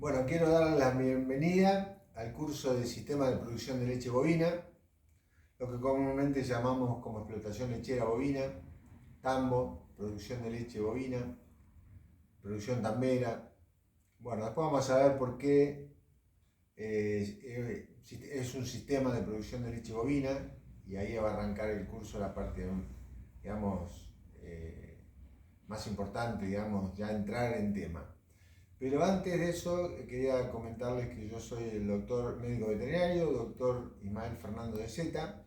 Bueno, quiero darles la bienvenida al curso de Sistema de Producción de Leche Bovina, lo que comúnmente llamamos como explotación lechera bovina, tambo, producción de leche bovina, producción tambera. Bueno, después vamos a ver por qué es un sistema de producción de leche bovina y ahí va a arrancar el curso la parte, digamos, más importante, digamos, ya entrar en tema. Pero antes de eso, quería comentarles que yo soy el doctor médico veterinario, doctor Ismael Fernando de Zeta,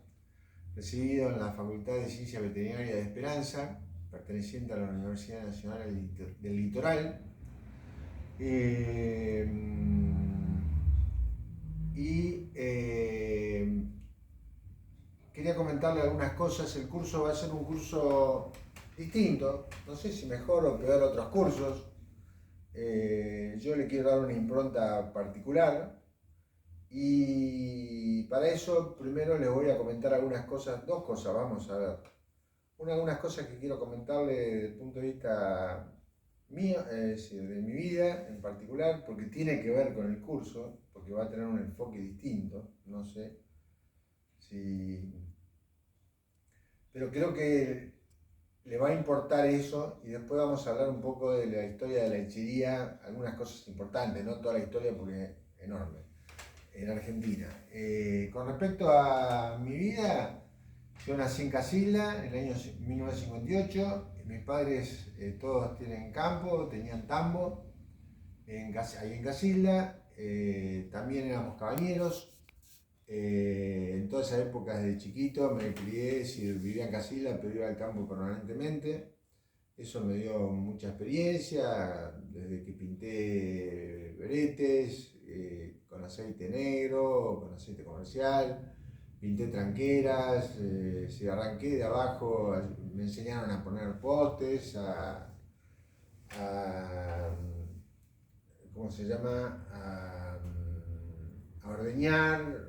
recibido en la Facultad de Ciencia Veterinaria de Esperanza, perteneciente a la Universidad Nacional del Litoral. Quería comentarle algunas cosas. El curso va a ser un curso distinto, no sé si mejor o peor a otros cursos. Yo le quiero dar una impronta particular y para eso primero les voy a comentar algunas cosas, dos cosas vamos a ver. Algunas cosas que quiero comentarle desde el punto de vista mío, es decir, de mi vida en particular, porque tiene que ver con el curso, porque va a tener un enfoque distinto, no sé si... Pero creo que le va a importar eso y después vamos a hablar un poco de la historia de la lechería, algunas cosas importantes, no toda la historia porque es enorme, en Argentina. Con respecto a mi vida, yo nací en Casilda en el año 1958, mis padres todos tienen campo, tenían tambo ahí en Casilda, también éramos cabañeros. En toda esa época, desde chiquito, me crié, si vivía en Casilda, pero iba al campo permanentemente. Eso me dio mucha experiencia, desde que pinté beretes, con aceite negro, con aceite comercial, pinté tranqueras, si arranqué de abajo, me enseñaron a poner postes, a ¿cómo se llama? A ordeñar,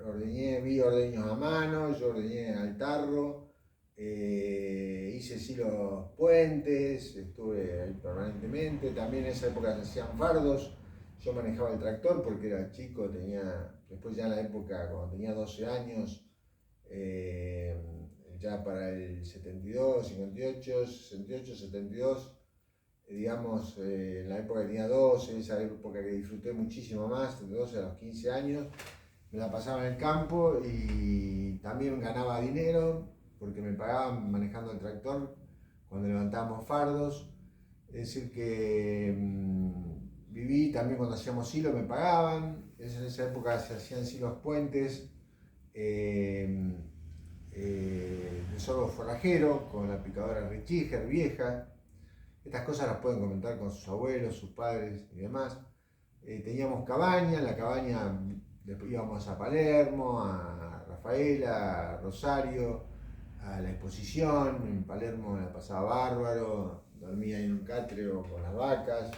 vi ordeños a mano, yo ordeñé al tarro, hice sí los puentes, estuve ahí permanentemente, también en esa época se hacían fardos, yo manejaba el tractor porque era chico, después ya en la época cuando tenía 12 años, eh, ya para el 72, 58, 68, 72, digamos, en la época que tenía 12, esa época que disfruté muchísimo más, de 12 a los 15 años, me la pasaba en el campo y también ganaba dinero porque me pagaban manejando el tractor cuando levantábamos fardos. Es decir que viví también cuando hacíamos silos, me pagaban. En esa época se hacían silos puentes de sorgo forrajero con la picadora Richiger vieja. Estas cosas las pueden comentar con sus abuelos, sus padres y demás. Teníamos cabaña, en la cabaña después íbamos a Palermo, a Rafaela, a Rosario, a la exposición. En Palermo me la pasaba bárbaro, dormía en un catre con las vacas.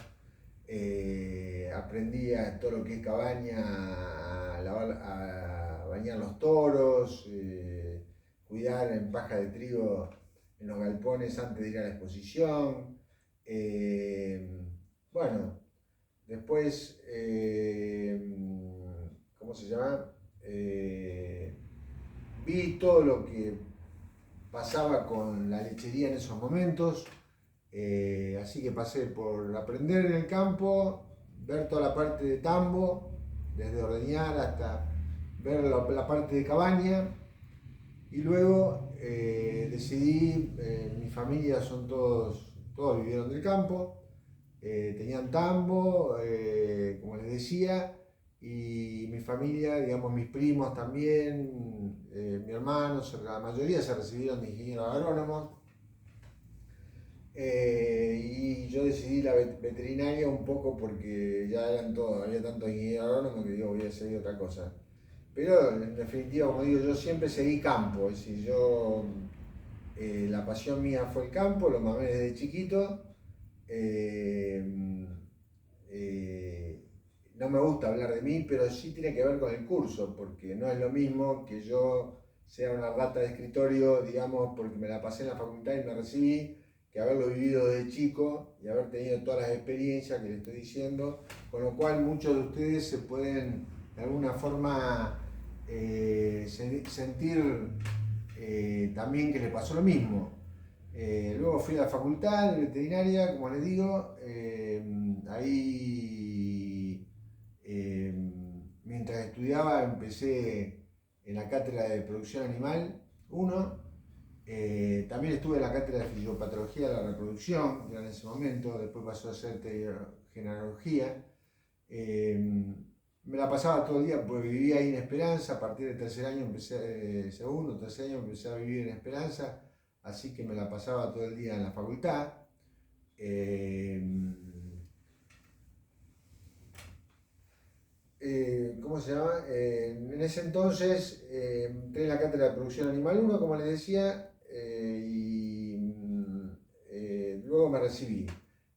Aprendí todo lo que es cabaña, a bañar los toros, cuidar en paja de trigo en los galpones antes de ir a la exposición. Bueno, después, ¿cómo se llama? Vi todo lo que pasaba con la lechería en esos momentos, así que pasé por aprender en el campo, ver toda la parte de tambo, desde ordeñar hasta ver la parte de cabaña, y luego decidí, mi familia todos vivieron del campo, tenían tambo, como les decía, y mi familia, digamos, mis primos también, mi hermano, la mayoría se recibieron de ingenieros agrónomos. Y yo decidí la veterinaria un poco porque ya eran todos, había tantos ingenieros agrónomos que digo, voy a seguir otra cosa. Pero en definitiva, como digo, yo siempre seguí campo, es decir, la pasión mía fue el campo, lo mamé desde chiquito. Eh, eh, no me gusta hablar de mí, pero sí tiene que ver con el curso, porque no es lo mismo que yo sea una rata de escritorio, digamos, porque me la pasé en la facultad y me recibí, que haberlo vivido desde chico y haber tenido todas las experiencias que les estoy diciendo, con lo cual muchos de ustedes se pueden de alguna forma sentir también que les pasó lo mismo. Luego fui a la facultad de veterinaria, como les digo, ahí mientras estudiaba empecé en la cátedra de producción animal 1. También estuve en la cátedra de fisiopatología de la reproducción, ya en ese momento, después pasó a ser genealogía. Me la pasaba todo el día, pues vivía ahí en Esperanza. A partir del tercer año segundo, tercer año empecé a vivir en Esperanza, así que me la pasaba todo el día en la facultad. ¿Cómo se llama? En ese entonces entré en la cátedra de producción animal 1, como les decía, y luego me recibí.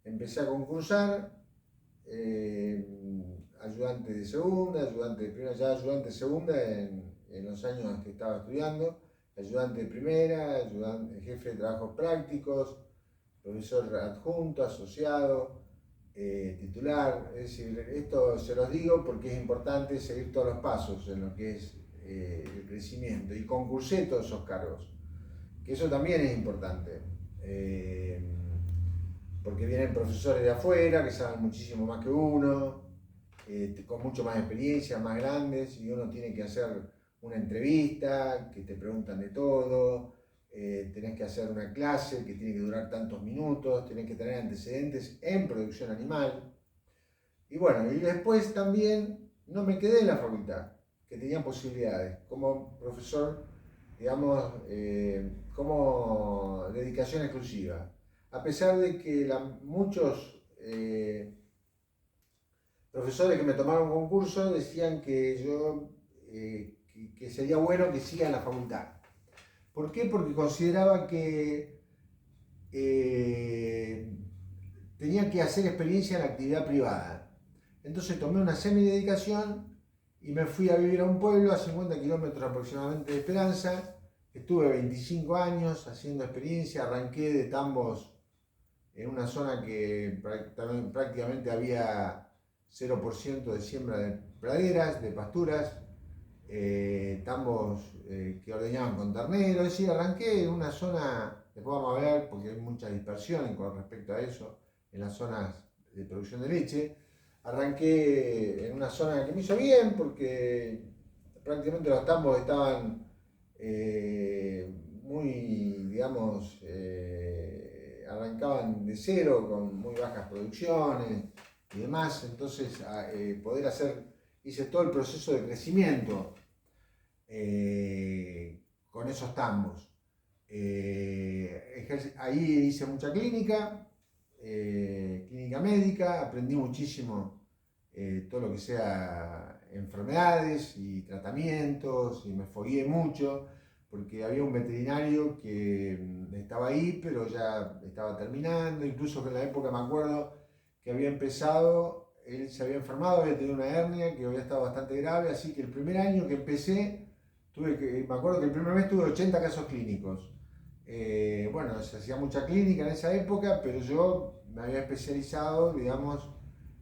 Empecé a concursar, ayudante de segunda, ayudante de primera, ya ayudante de segunda en los años que estaba estudiando, ayudante de primera, jefe de trabajos prácticos, profesor adjunto, asociado, titular. Es decir, esto se los digo porque es importante seguir todos los pasos en lo que es el crecimiento, y concursé todos esos cargos, que eso también es importante. Porque vienen profesores de afuera que saben muchísimo más que uno, con mucho más experiencia, más grandes, y uno tiene que hacer una entrevista, que te preguntan de todo, tenés que hacer una clase que tiene que durar tantos minutos, tenés que tener antecedentes en producción animal. Y bueno, y después también no me quedé en la facultad, que tenía posibilidades, como profesor, digamos, como dedicación exclusiva. A pesar de que muchos profesores que me tomaron concurso decían que yo que sería bueno que siga en la facultad. ¿Por qué? Porque consideraba que tenía que hacer experiencia en la actividad privada. Entonces tomé una semidedicación y me fui a vivir a un pueblo a 50 kilómetros aproximadamente de Esperanza. Estuve 25 años haciendo experiencia, arranqué de tambos en una zona que prácticamente había 0% de siembra de praderas, de pasturas, tambos que ordeñaban con ternero. Es decir, arranqué en una zona, después vamos a ver, porque hay mucha dispersión con respecto a eso, en las zonas de producción de leche. Arranqué en una zona que me hizo bien, porque prácticamente los tambos estaban muy, digamos, arrancaban de cero, con muy bajas producciones y demás. Entonces, poder hice todo el proceso de crecimiento con esos tambos. Ahí hice mucha clínica, clínica médica, aprendí muchísimo todo lo que sea enfermedades y tratamientos, y me fogueé mucho porque había un veterinario que estaba ahí, pero ya estaba terminando. Incluso que en la época me acuerdo que había empezado, él se había enfermado, había tenido una hernia que había estado bastante grave, así que el primer año que empecé, me acuerdo que el primer mes tuve 80 casos clínicos. Bueno, se hacía mucha clínica en esa época, pero yo me había especializado, digamos,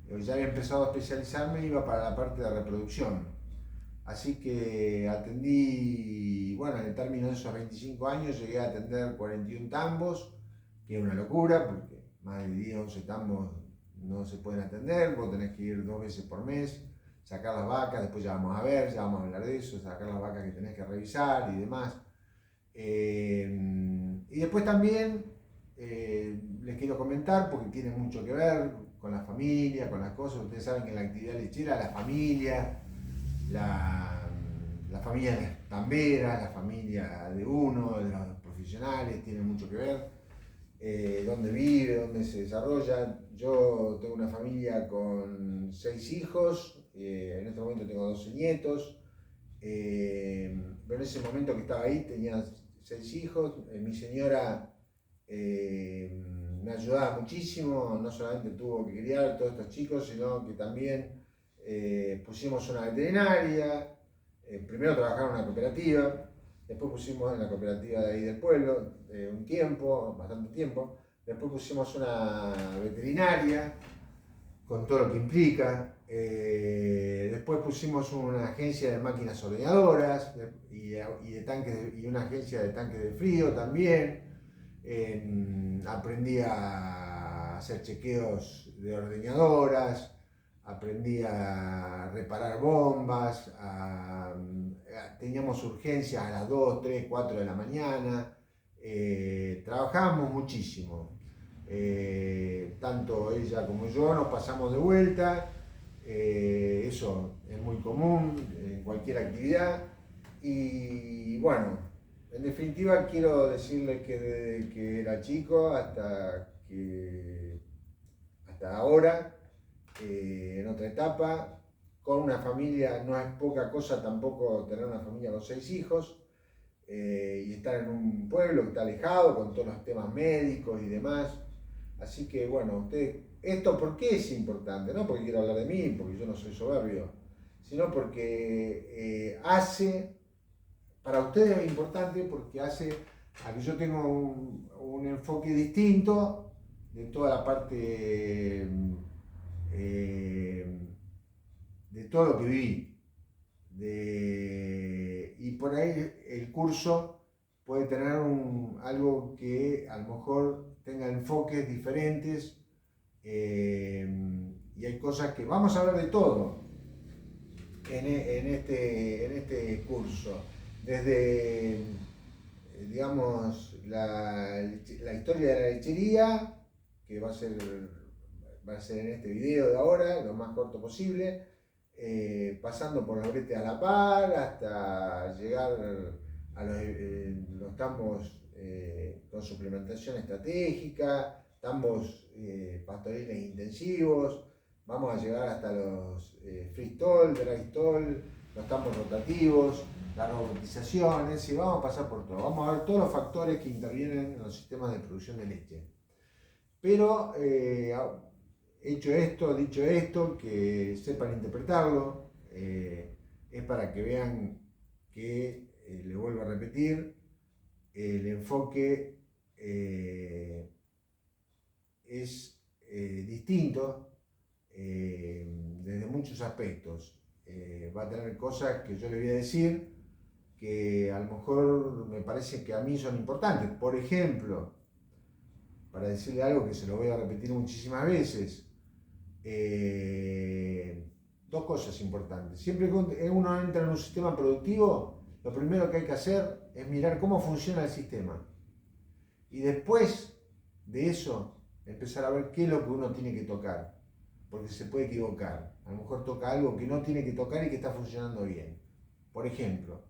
ya había empezado a especializarme, iba para la parte de reproducción. Así que atendí, bueno, en el término de esos 25 años llegué a atender 41 tambos, que es una locura, porque más de 10, 11 tambos no se pueden atender, vos tenés que ir 2 veces por mes, sacar las vacas, después ya vamos a ver, ya vamos a hablar de eso, sacar las vacas que tenés que revisar y demás. Y después también les quiero comentar, porque tiene mucho que ver con la familia, con las cosas. Ustedes saben que en la actividad lechera la familia, la familia de las tamberas, la familia de uno, de los profesionales, tiene mucho que ver. Dónde vive, dónde se desarrolla. Yo tengo una familia con 6 hijos, en este momento tengo 12 nietos, pero en ese momento que estaba ahí tenía 6 hijos. Mi señora me ayudaba muchísimo, no solamente tuvo que criar a todos estos chicos, sino que también pusimos una veterinaria. Primero trabajaron en una cooperativa, después pusimos en la cooperativa de ahí del pueblo un tiempo, bastante tiempo. después pusimos una veterinaria, con todo lo que implica. Después pusimos una agencia de máquinas ordeñadoras y una agencia de tanques de frío también. Aprendí a hacer chequeos de ordeñadoras, aprendí a reparar bombas, teníamos urgencias a las 2, 3, 4 de la mañana. Trabajábamos muchísimo. Tanto ella como yo nos pasamos de vuelta, eso es muy común en cualquier actividad. Y bueno, en definitiva quiero decirles que desde que era chico hasta ahora, en otra etapa, con una familia, no es poca cosa tampoco tener una familia con 6 hijos. Y estar en un pueblo que está alejado con todos los temas médicos y demás. Así que bueno, esto ¿por qué es importante? No porque quiero hablar de mí, porque yo no soy soberbio, sino porque para ustedes es importante porque hace a que yo tenga un enfoque distinto de toda la parte, de todo lo que viví. Y por ahí el curso puede tener algo que a lo mejor tenga enfoques diferentes, y hay cosas que vamos a hablar de todo en este curso, desde digamos la historia de la lechería, que va a ser en este video de ahora, lo más corto posible. Pasando por los bretes a la par hasta llegar a los tambos con suplementación estratégica, tambos pastoriles intensivos. Vamos a llegar hasta los freestall, drystall, los tambos rotativos, las robotizaciones, y vamos a pasar por todo. Vamos a ver todos los factores que intervienen en los sistemas de producción de leche. Pero dicho esto, que sepan interpretarlo, es para que vean que, le vuelvo a repetir, el enfoque es distinto desde muchos aspectos. Va a tener cosas que yo le voy a decir que a lo mejor me parece que a mí son importantes. Por ejemplo, para decirle algo que se lo voy a repetir muchísimas veces, dos cosas importantes. Siempre que uno entra en un sistema productivo, lo primero que hay que hacer es mirar cómo funciona el sistema. Y después de eso, empezar a ver qué es lo que uno tiene que tocar. Porque se puede equivocar. A lo mejor toca algo que no tiene que tocar y que está funcionando bien. Por ejemplo,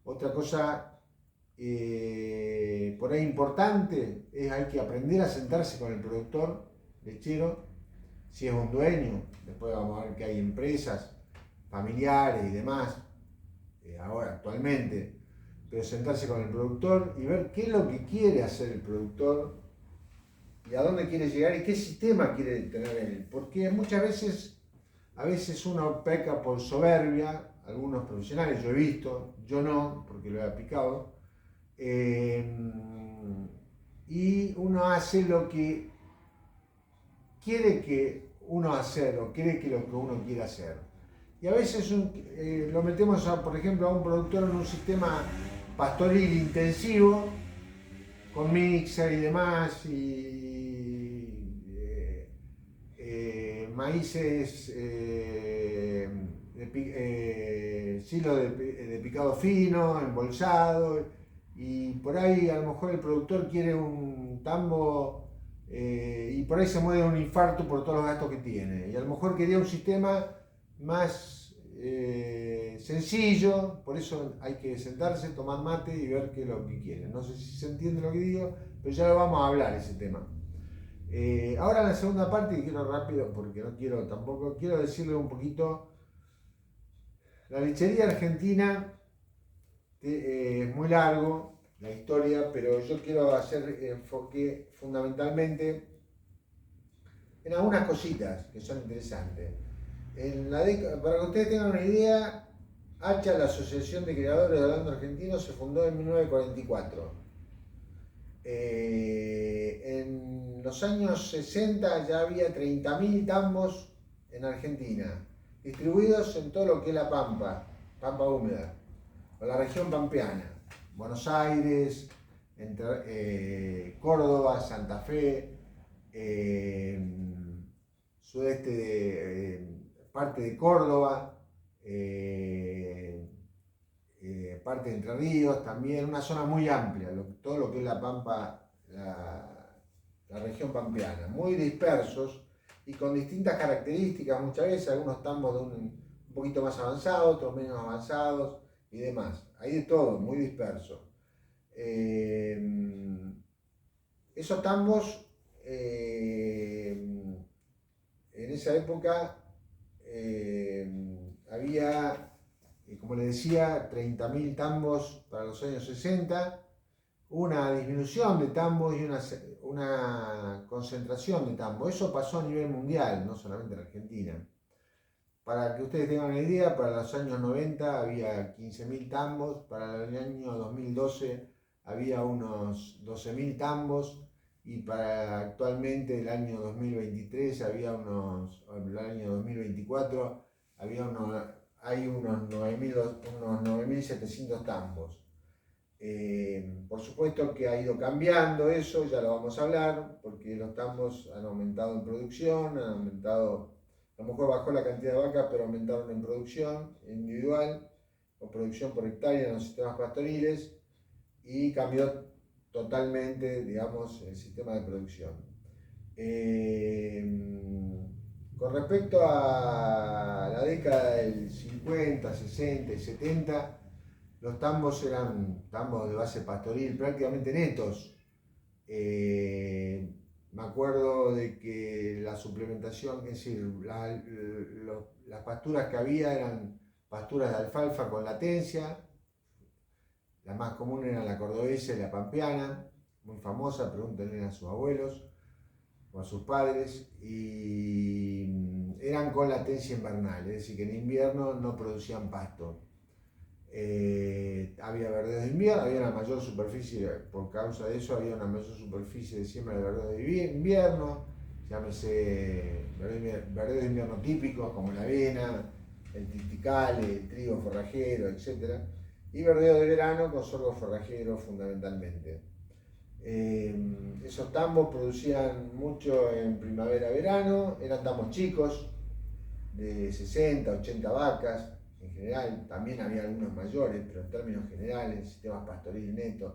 otra cosa por ahí importante es hay que aprender a sentarse con el productor lechero, si es un dueño. Después vamos a ver que hay empresas familiares y demás, ahora actualmente, pero sentarse con el productor y ver qué es lo que quiere hacer el productor y a dónde quiere llegar y qué sistema quiere tener él. Porque muchas veces, uno peca por soberbia, algunos profesionales, yo he visto, yo no, porque lo he aplicado, y uno hace lo que quiere que uno hacer o cree que lo que uno quiere hacer. Y a veces lo metemos, por ejemplo, a un productor en un sistema pastoril intensivo, con mixer y demás, y maíces, silos de picado fino, embolsado, y por ahí a lo mejor el productor quiere un tambo y por ahí se muere un infarto por todos los gastos que tiene. Y a lo mejor quería un sistema más sencillo, por eso hay que sentarse, tomar mate y ver qué es lo que quieren. No sé si se entiende lo que digo, pero ya lo vamos a hablar ese tema. Ahora en la segunda parte, y quiero rápido porque no quiero tampoco, quiero decirle un poquito, la lechería argentina es muy largo la historia, pero yo quiero hacer enfoque fundamentalmente en algunas cositas que son interesantes. Para que ustedes tengan una idea, ACHA, la Asociación de Criadores de Ganado Argentino, se fundó en 1944. En los años 60 ya había 30.000 tambos en Argentina, distribuidos en todo lo que es la Pampa, Pampa húmeda, o la región pampeana, Buenos Aires, Córdoba, Santa Fe, sudeste parte de Córdoba, parte de Entre Ríos también, una zona muy amplia, todo lo que es la Pampa, la región pampeana, muy dispersos y con distintas características muchas veces, algunos tambos de un poquito más avanzados, otros menos avanzados y demás. Hay de todo, muy disperso. Esos tambos en esa época había, como les decía, 30.000 tambos para los años 60, una disminución de tambos y una concentración de tambos. Eso pasó a nivel mundial, no solamente en Argentina. Para que ustedes tengan una idea, para los años 90 había 15.000 tambos, para el año 2012 había unos 12.000 tambos y para actualmente el año 2023 había el año 2024 hay unos 9.700 tambos. Por supuesto que ha ido cambiando eso, ya lo vamos a hablar, porque los tambos han aumentado en producción, han aumentado, a lo mejor bajó la cantidad de vacas, pero aumentaron en producción individual o producción por hectárea en los sistemas pastoriles y cambió totalmente, digamos, el sistema de producción. Con respecto a la década del 50, 60 y 70, los tambos eran tambos de base pastoril prácticamente netos. Me acuerdo de que la suplementación, es decir, las pasturas que había eran pasturas de alfalfa con latencia. La más común era la cordobesa y la pampeana, muy famosa, pregúntenle a sus abuelos o a sus padres, y eran con latencia invernal, es decir, que en invierno no producían pasto. Había verdeos de invierno, había una mayor superficie, por causa de eso había una mayor superficie de siembra de verdeos de invierno, llámese verdeos de invierno típicos como la avena, el triticale, el trigo forrajero, etc. Y verdeos de verano con sorgo forrajero fundamentalmente. Esos tambos producían mucho en primavera-verano, eran tambos chicos, de 60, 80 vacas en general, también había algunos mayores, pero en términos generales, sistemas pastoril netos,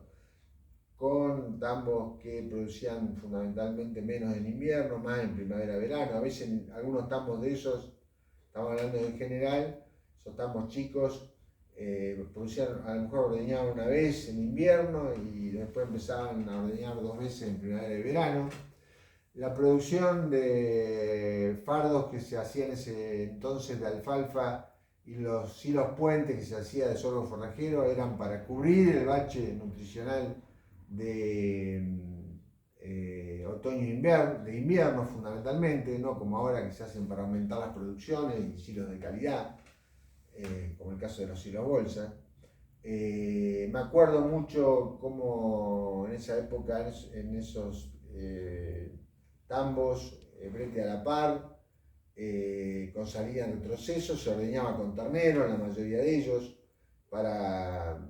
con tambos que producían fundamentalmente menos en invierno, más en primavera-verano. A veces algunos tambos de esos, estamos hablando en general, esos tambos chicos, producían, a lo mejor ordeñaban una vez en invierno y después empezaban a ordeñar 2 veces en primavera y verano. La producción de fardos que se hacía en ese entonces de alfalfa y los hilos puentes que se hacía de sorgo forrajero eran para cubrir el bache nutricional de otoño e invierno, de invierno fundamentalmente, no como ahora que se hacen para aumentar las producciones y hilos de calidad, como el caso de los hilos bolsa. Me acuerdo mucho cómo en esa época, en esos tambos, brete a la par, con salida en retroceso, se ordeñaba con ternero, la mayoría de ellos, para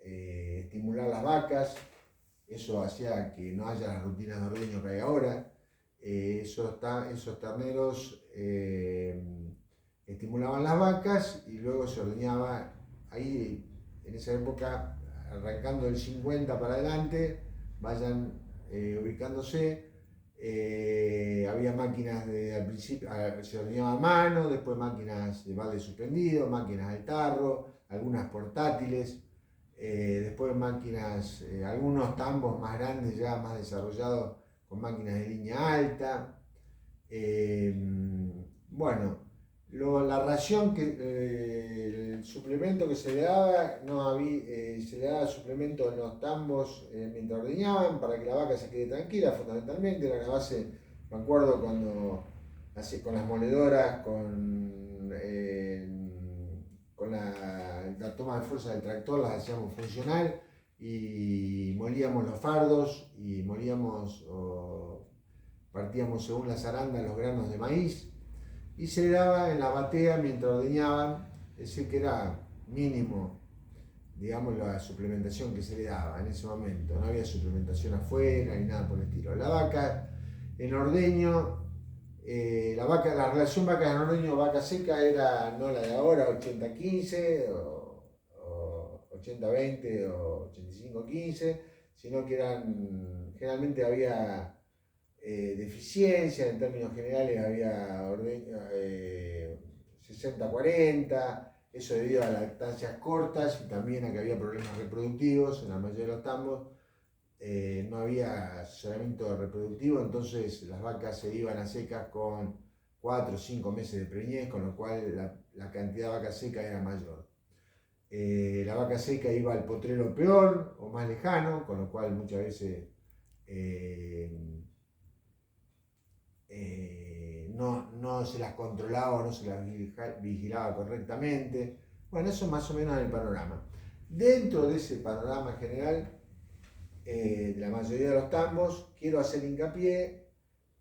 estimular las vacas. Eso hacía que no haya las rutinas de ordeño que hay ahora. Esos terneros estimulaban las vacas y luego se ordeñaba ahí, en esa época, arrancando del 50 para adelante, vayan ubicándose. Había máquinas al principio, se ordeñaba a mano, después máquinas de balde suspendido, máquinas de tarro, algunas portátiles, después máquinas, algunos tambos más grandes ya más desarrollados con máquinas de línea alta. Bueno, la ración, el suplemento que se le daba, no había, se le daba suplemento en los tambos mientras ordeñaban para que la vaca se quede tranquila, fundamentalmente. Era la base, me acuerdo cuando con las moledoras, con la toma de fuerza del tractor, las hacíamos funcional, y molíamos los fardos y molíamos o partíamos según la zaranda los granos de maíz y se le daba en la batea mientras ordeñaban, es decir que era mínimo, digamos, la suplementación que se le daba en ese momento, no había suplementación afuera ni nada por el estilo. La vaca en ordeño, la relación vaca en ordeño vaca seca era no la de ahora, 80-15 o 80-20 o 85-15, sino que generalmente había deficiencia, en términos generales había 60-40, eso debido a lactancias cortas y también a que había problemas reproductivos en la mayoría de los tambos. No había asesoramiento reproductivo, entonces las vacas se iban a secas con 4 o 5 meses de preñez, con lo cual la cantidad de vaca seca era mayor. La vaca seca iba al potrero peor o más lejano, con lo cual muchas veces no se las controlaba o no se las vigilaba correctamente. Bueno, eso más o menos es el panorama. Dentro de ese panorama general de la mayoría de los tambos, quiero hacer hincapié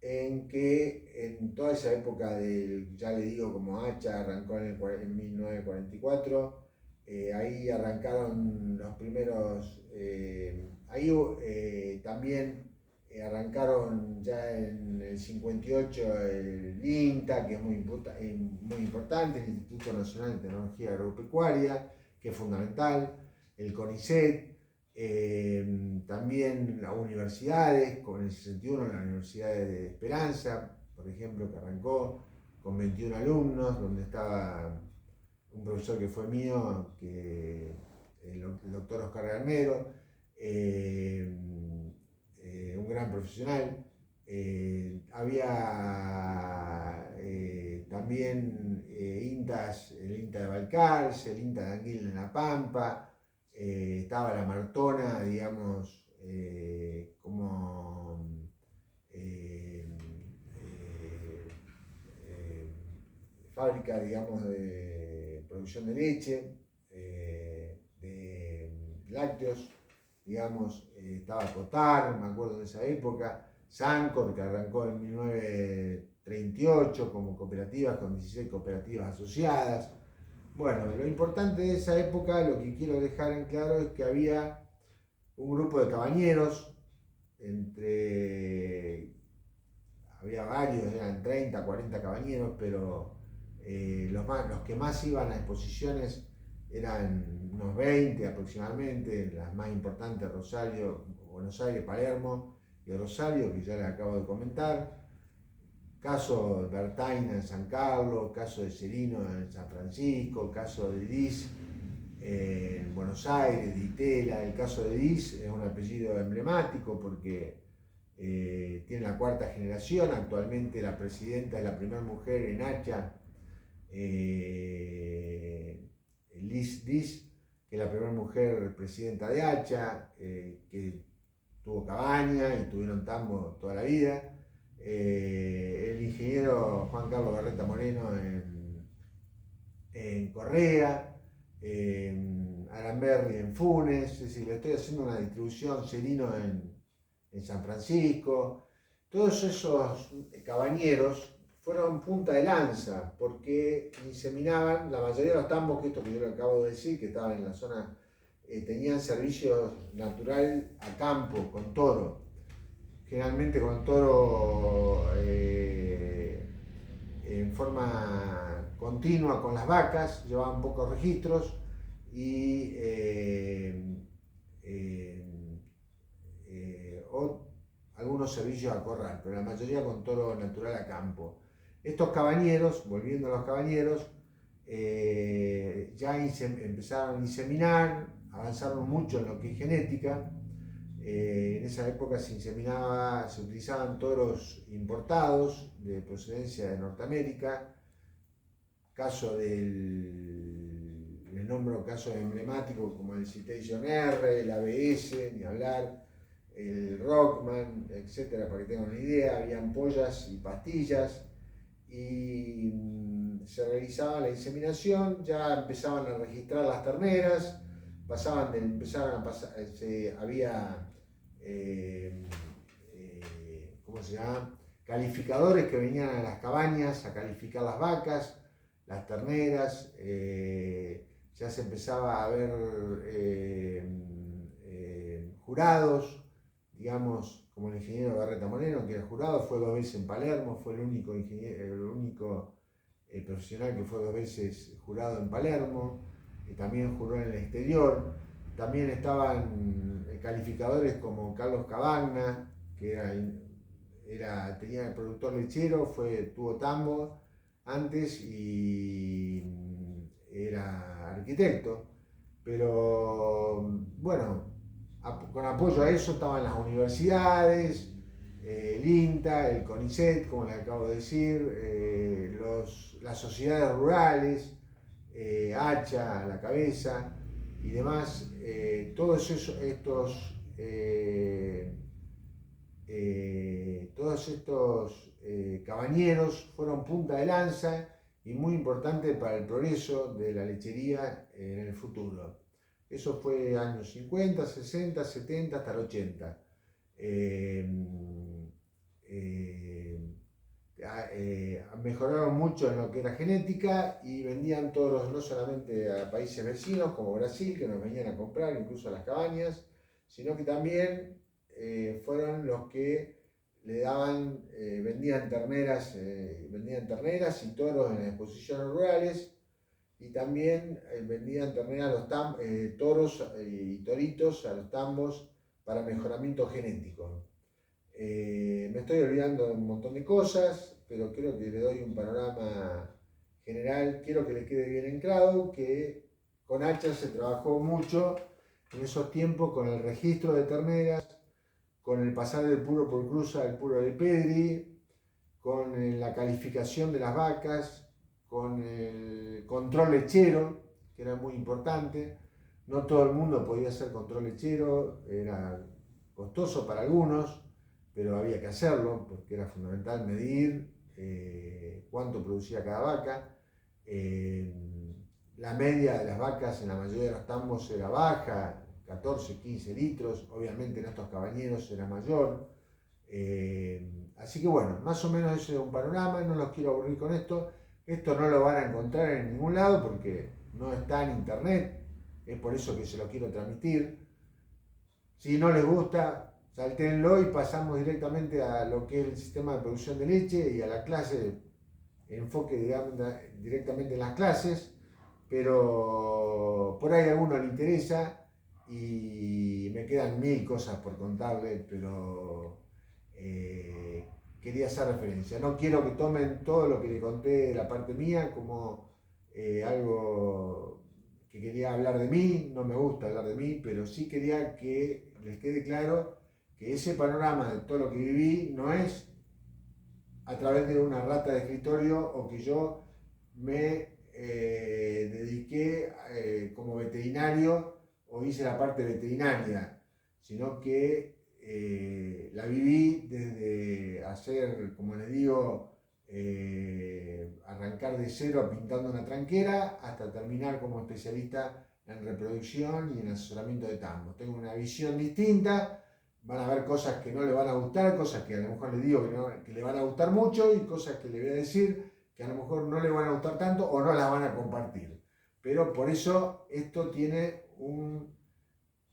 en que en toda esa época del, ya le digo, como Hacha arrancó en 1944, ahí arrancaron los primeros, también arrancaron ya en el 58 el INTA, que es muy importante, el Instituto Nacional de Tecnología Agropecuaria, que es fundamental, el CONICET, también las universidades, con el 61 la Universidad de Esperanza, por ejemplo, que arrancó con 21 alumnos, donde estaba un profesor que fue mío, el doctor Oscar Galmero, un gran profesional. Había también INTAs, el INTA de Balcarce, el INTA de Anguil en La Pampa, estaba la Martona, digamos, como fábrica, digamos, de producción de leche, de lácteos, digamos, estaba Cotar, me acuerdo de esa época, Sancor, que arrancó en 1938 como cooperativas, con 16 cooperativas asociadas. Bueno, lo importante de esa época, lo que quiero dejar en claro es que había un grupo de cabañeros, había varios, eran 30, 40 cabañeros, pero los que más iban a exposiciones eran unos 20 aproximadamente, las más importantes, Rosario, Buenos Aires, Palermo y Rosario, que ya les acabo de comentar. Caso de Bertaina en San Carlos, caso de Serino en San Francisco, caso de Diz en Buenos Aires, de Itela. El caso de Diz es un apellido emblemático porque tiene la cuarta generación. Actualmente la presidenta es la primera mujer en Hacha, Liz Diz, que es la primera mujer presidenta de Hacha, que tuvo cabaña y tuvieron tambo toda la vida. El ingeniero Juan Carlos Garreta Moreno en Correa, Aramberri en Funes, es decir, le estoy haciendo una distribución, Serino en San Francisco. Todos esos cabañeros fueron punta de lanza porque inseminaban, la mayoría de los tambos, que esto que yo le acabo de decir, que estaban en la zona, tenían servicio natural a campo, con toro. Generalmente con toro en forma continua con las vacas, llevaban pocos registros y algunos servicios a corral, pero la mayoría con toro natural a campo. Estos cabañeros, volviendo a los cabañeros, ya empezaron a inseminar, avanzaron mucho en lo que es genética. En esa época se utilizaban toros importados de procedencia de Norteamérica. Les nombro casos emblemáticos como el Citation R, el ABS, ni hablar, el Rockman, etcétera, para que tengan una idea. Había ampollas y pastillas y se realizaba la inseminación, ya empezaban a registrar las terneras, empezaron a pasar, había, ¿cómo se llama? Calificadores que venían a las cabañas a calificar las vacas, las terneras, ya se empezaba a ver jurados, digamos, como el ingeniero Barreta Moreno, que era jurado, fue 2 veces en Palermo, fue el único profesional que fue 2 veces jurado en Palermo, también juró en el exterior. También estaban calificadores como Carlos Cavagna, que tenía el productor lechero, tuvo tambo antes y era arquitecto. Pero bueno, con apoyo a eso estaban las universidades, el INTA, el CONICET, como les acabo de decir, las sociedades rurales, Hacha a la cabeza y demás, todos estos cabañeros fueron punta de lanza y muy importante para el progreso de la lechería en el futuro. Eso fue años 50, 60, 70 hasta el 80. Mejoraron mucho en lo que era genética y vendían no solamente a países vecinos como Brasil, que nos venían a comprar incluso a las cabañas, sino que también fueron los que le daban, vendían terneras y toros en las exposiciones rurales, y también vendían terneras toros y toritos a los tambos para mejoramiento genético. Me estoy olvidando de un montón de cosas, pero creo que le doy un panorama general. Quiero que le quede bien en claro que con Hacha se trabajó mucho en esos tiempos con el registro de terneras, con el pasar del puro por cruza al puro del Pedri, con la calificación de las vacas, con el control lechero, que era muy importante. No todo el mundo podía hacer control lechero, era costoso para algunos, pero había que hacerlo porque era fundamental medir cuánto producía cada vaca. La media de las vacas en la mayoría de los tambos era baja, 14, 15 litros, obviamente en estos cabañeros era mayor. Así que bueno, más o menos ese es un panorama, no los quiero aburrir con esto. Esto no lo van a encontrar en ningún lado porque no está en internet, es por eso que se lo quiero transmitir. Si no les gusta, saltéenlo y pasamos directamente a lo que es el sistema de producción de leche y a la clase, enfoque directamente en las clases, pero por ahí a alguno le interesa y me quedan 1000 cosas por contarles, pero quería hacer referencia. No quiero que tomen todo lo que le conté de la parte mía como algo que quería hablar de mí, no me gusta hablar de mí, pero sí quería que les quede claro que ese panorama de todo lo que viví no es a través de una rata de escritorio o que yo me dediqué como veterinario o hice la parte veterinaria, sino que la viví desde hacer, como les digo, arrancar de cero pintando una tranquera hasta terminar como especialista en reproducción y en asesoramiento de tambos. Tengo una visión distinta, van a ver cosas que no le van a gustar, cosas que a lo mejor les digo que le van a gustar mucho y cosas que le voy a decir que a lo mejor no le van a gustar tanto o no las van a compartir. Pero por eso esto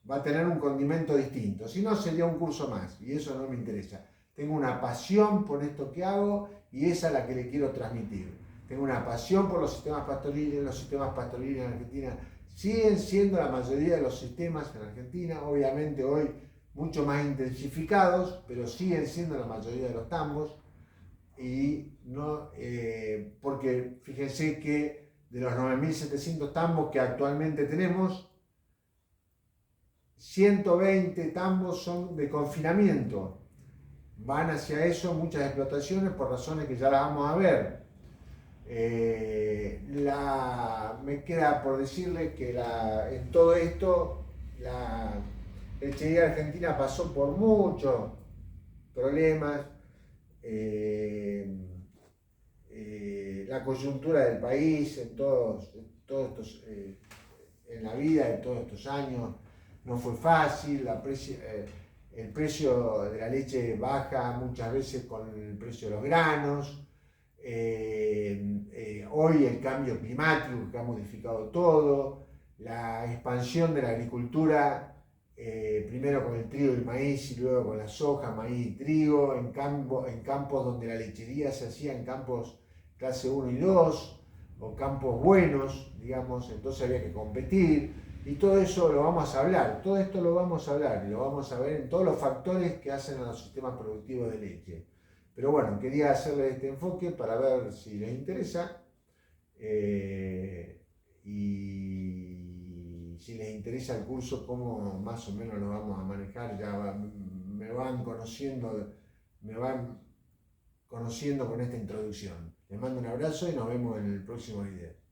va a tener un condimento distinto, si no sería un curso más y eso no me interesa. Tengo una pasión por esto que hago y esa es la que le quiero transmitir. Tengo una pasión por los sistemas pastoriles en Argentina siguen siendo la mayoría de los sistemas en Argentina, obviamente hoy mucho más intensificados, pero siguen siendo la mayoría de los tambos. Y no, porque fíjense que de los 9.700 tambos que actualmente tenemos, 120 tambos son de confinamiento. Van hacia eso muchas explotaciones por razones que ya las vamos a ver. Me queda por decirles que en todo esto la lechería argentina pasó por muchos problemas. La coyuntura del país en todos estos en la vida de todos estos años. No fue fácil, el precio de la leche baja muchas veces con el precio de los granos. Hoy el cambio climático que ha modificado todo, la expansión de la agricultura, primero con el trigo y el maíz y luego con la soja, maíz y trigo, en campos donde la lechería se hacía en campos clase 1 y 2, o campos buenos, digamos, entonces había que competir, y todo eso lo vamos a hablar, todo esto lo vamos a hablar y lo vamos a ver en todos los factores que hacen a los sistemas productivos de leche. Pero bueno, quería hacerle este enfoque para ver si les interesa y si les interesa el curso, cómo más o menos lo vamos a manejar. Me van conociendo con esta introducción. Les mando un abrazo y nos vemos en el próximo video.